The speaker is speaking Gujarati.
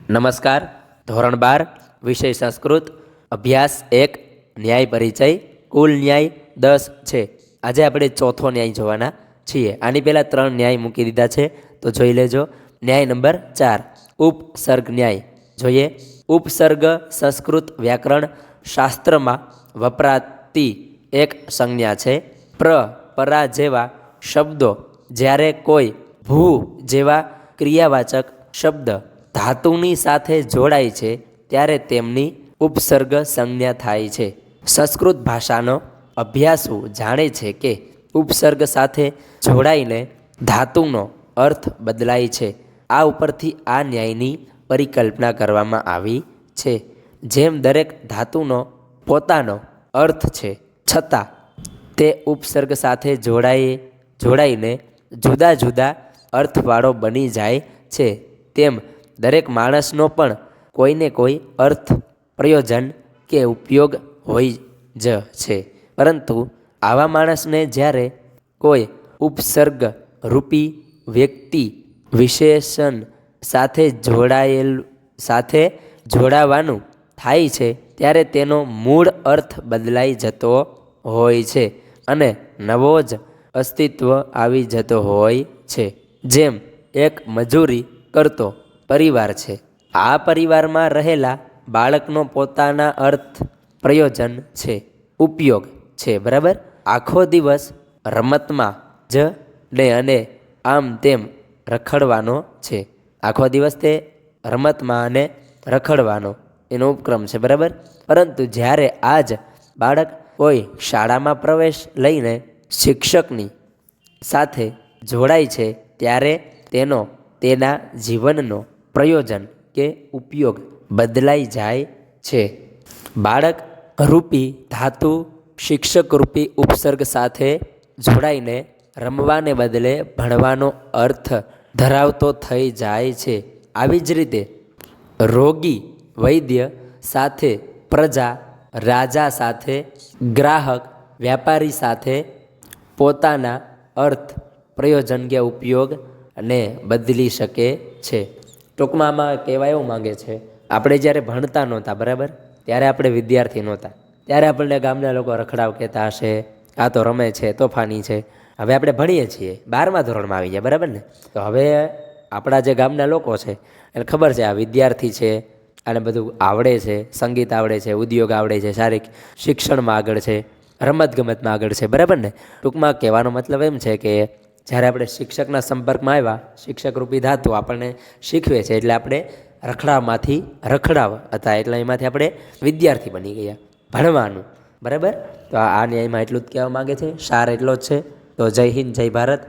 નમસ્કાર. ધોરણ 12 વિષય સંસ્કૃત અભ્યાસ 1 ન્યાય પરિચય. કુલ ન્યાય 10 છે. આજે આપણે ચોથો ન્યાય જોવાના છીએ. આની પહેલાં 3 ન્યાય મૂકી દીધા છે, તો જોઈ લેજો. ન્યાય નંબર 4 ઉપસર્ગ ન્યાય જોઈએ. ઉપસર્ગ સંસ્કૃત વ્યાકરણ શાસ્ત્રમાં વપરાતી એક સંજ્ઞા છે. પરા જેવા શબ્દો જ્યારે કોઈ ભૂ જેવા ક્રિયાવાચક શબ્દ ધાતુની સાથે જોડાય છે ત્યારે તેમની ઉપસર્ગ સંજ્ઞા થાય છે. સંસ્કૃત ભાષાનો અભ્યાસુ જાણે છે કે ઉપસર્ગ સાથે જોડાઈને ધાતુનો અર્થ બદલાય છે. આ ઉપરથી આ ન્યાયની પરિકલ્પના કરવામાં આવી છે. જેમ દરેક ધાતુનો પોતાનો અર્થ છે, છતાં તે ઉપસર્ગ સાથે જોડાઈને જુદા જુદા અર્થવાળો બની જાય છે, તેમ દરેક માણસનો પણ કોઈને કોઈ અર્થ, પ્રયોજન કે ઉપયોગ હોય જ છે. પરંતુ આવા માણસને જ્યારે કોઈ ઉપસર્ગ રૂપી વ્યક્તિ વિશેષણ સાથે જોડાવાનું થાય છે ત્યારે તેનો મૂળ અર્થ બદલાઈ જતો હોય છે અને નવો જ અસ્તિત્વ આવી જતો હોય છે. જેમ એક મજૂરી કરતો પરિવાર છે. આ પરિવારમાં રહેલા બાળકનો પોતાના અર્થ, પ્રયોજન છે, ઉપયોગ છે, બરાબર. આખો દિવસ રમતમાં જ અને આમ તેમ રખડવાનો છે. આખો દિવસ તે રમતમાં અને રખડવાનો એનો ઉપક્રમ છે, બરાબર. પરંતુ જ્યારે આજ બાળક કોઈ શાળામાં પ્રવેશ લઈને શિક્ષકની સાથે જોડાય છે ત્યારે તેના જીવનનો પ્રયોજન કે ઉપયોગ બદલાઈ જાય છે. બાળક રૂપી ધાતુ શિક્ષક રૂપી ઉપસર્ગ સાથે જોડાઈને રમવાને બદલે ભણવાનો અર્થ ધરાવતો થઈ જાય છે. આવી જ રીતે રોગી વૈદ્ય સાથે, પ્રજા રાજા સાથે, ગ્રાહક વ્યાપારી સાથે પોતાના અર્થ, પ્રયોજન કે ઉપયોગ ને બદલી શકે છે. ટૂંકમાં આમાં કહેવા એવું માંગે છે, આપણે જ્યારે ભણતા નહોતા, બરાબર, ત્યારે આપણે વિદ્યાર્થી નહોતા, ત્યારે આપણને ગામના લોકો રખડાવ કહેતા હશે, આ તો રમે છે, તોફાની છે. હવે આપણે ભણીએ છીએ, 12મા ધોરણમાં આવી ગયા, બરાબર ને. તો હવે આપણા જે ગામના લોકો છે એને ખબર છે આ વિદ્યાર્થી છે, આને બધું આવડે છે, સંગીત આવડે છે, ઉદ્યોગ આવડે છે, શારીરિક શિક્ષણમાં આગળ છે, રમતગમતમાં આગળ છે, બરાબર ને. ટૂંકમાં કહેવાનો મતલબ એમ છે કે જ્યારે આપણે શિક્ષકના સંપર્કમાં આવ્યા, શિક્ષક રૂપી ધાતુ આપણને શીખવે છે, એટલે આપણે રખડાવમાંથી રખડાવ હતા, એટલે એમાંથી આપણે વિદ્યાર્થી બની ગયા, ભણવાનું, બરાબર. તો આ ન્યાયમાં એટલું જ કહેવા માગે છે, સાર એટલો જ છે. તો જય હિન્દ, જય ભારત.